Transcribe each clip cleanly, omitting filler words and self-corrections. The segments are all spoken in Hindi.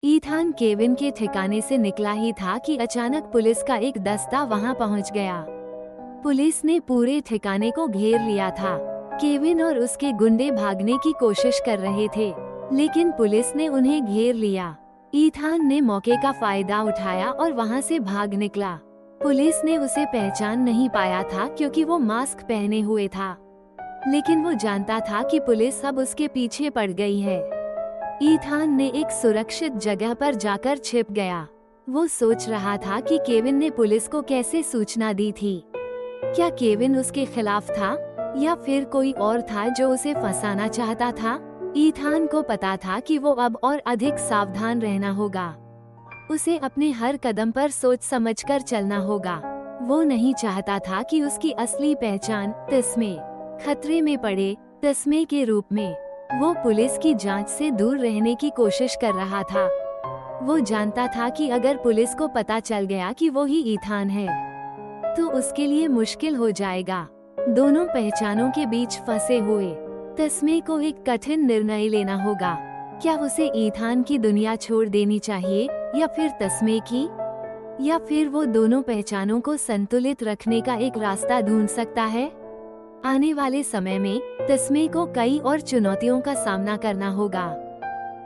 ईथान केविन के ठिकाने से निकला ही था कि अचानक पुलिस का एक दस्ता वहां पहुंच गया। पुलिस ने पूरे ठिकाने को घेर लिया था। केविन और उसके गुंडे भागने की कोशिश कर रहे थे, लेकिन पुलिस ने उन्हें घेर लिया। ईथान ने मौके का फायदा उठाया और वहां से भाग निकला। पुलिस ने उसे पहचान नहीं पाया था क्योंकि वो मास्क पहने हुए था, लेकिन वो जानता था कि पुलिस अब उसके पीछे पड़ गई है। ईथान ने एक सुरक्षित जगह पर जाकर छिप गया। वो सोच रहा था कि केविन ने पुलिस को कैसे सूचना दी थी। क्या केविन उसके खिलाफ था या फिर कोई और था जो उसे फंसाना चाहता था? ईथान को पता था कि वो अब और अधिक सावधान रहना होगा। उसे अपने हर कदम पर सोच समझकर चलना होगा। वो नहीं चाहता था कि उसकी असली पहचान तस्मे खतरे में पड़े। तस्मे के रूप में वो पुलिस की जांच से दूर रहने की कोशिश कर रहा था। वो जानता था कि अगर पुलिस को पता चल गया कि वो ही ईथान है, तो उसके लिए मुश्किल हो जाएगा। दोनों पहचानों के बीच फंसे हुए तस्मे को एक कठिन निर्णय लेना होगा। क्या उसे ईथान की दुनिया छोड़ देनी चाहिए या फिर तस्मे की? या फिर वो दोनों पहचानों को संतुलित रखने का एक रास्ता ढूंढ सकता है? आने वाले समय में तस्मे को कई और चुनौतियों का सामना करना होगा।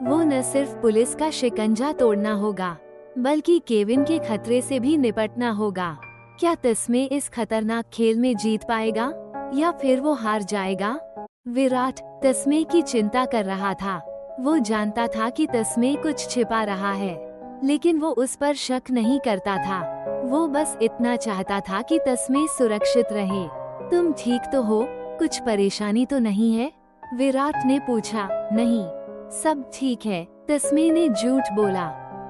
वो न सिर्फ पुलिस का शिकंजा तोड़ना होगा, बल्कि केविन के खतरे से भी निपटना होगा। क्या तस्मे इस खतरनाक खेल में जीत पाएगा या फिर वो हार जाएगा? विराट तस्मे की चिंता कर रहा था। वो जानता था कि तस्मे कुछ छिपा रहा है, लेकिन वो उस पर शक नहीं करता था। वो बस इतना चाहता था कि तस्मे सुरक्षित रहे। तुम ठीक तो हो? कुछ परेशानी तो नहीं है? विराट ने पूछा। नहीं, सब ठीक है, तस्मे ने झूठ बोला।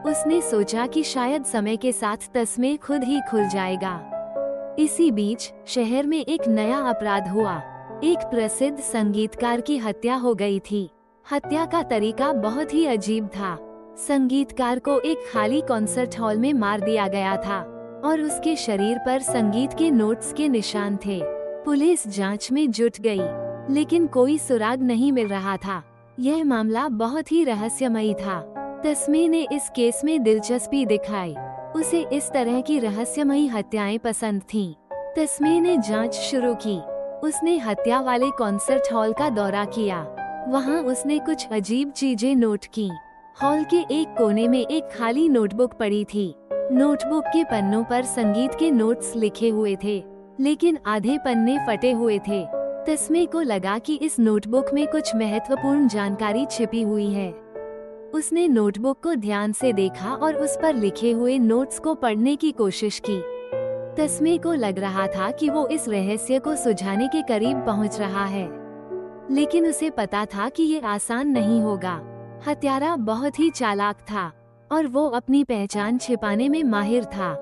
उसने सोचा कि शायद समय के साथ तस्मे खुद ही खुल जाएगा। इसी बीच शहर में एक नया अपराध हुआ। एक प्रसिद्ध संगीतकार की हत्या हो गई थी। हत्या का तरीका बहुत ही अजीब था। संगीतकार को एक खाली कॉन्सर्ट हॉल में मार दिया गया था और उसके शरीर पर संगीत के नोट्स के निशान थे। पुलिस जांच में जुट गई, लेकिन कोई सुराग नहीं मिल रहा था। यह मामला बहुत ही रहस्यमयी था। तस्मे ने इस केस में दिलचस्पी दिखाई। उसे इस तरह की रहस्यमयी हत्याएं पसंद थीं। तस्मे ने जांच शुरू की। उसने हत्या वाले कॉन्सर्ट हॉल का दौरा किया। वहां उसने कुछ अजीब चीजें नोट की। हॉल के एक कोने में एक खाली नोटबुक पड़ी थी। नोटबुक के पन्नों पर संगीत के नोट्स लिखे हुए थे, लेकिन आधे पन्ने फटे हुए थे। तस्मे को लगा कि इस नोटबुक में कुछ महत्वपूर्ण जानकारी छिपी हुई है। उसने नोटबुक को ध्यान से देखा और उस पर लिखे हुए नोट्स को पढ़ने की कोशिश की। तस्मे को लग रहा था कि वो इस रहस्य को सुलझाने के करीब पहुंच रहा है, लेकिन उसे पता था कि ये आसान नहीं होगा। हत्यारा बहुत ही चालाक था और वो अपनी पहचान छिपाने में माहिर था।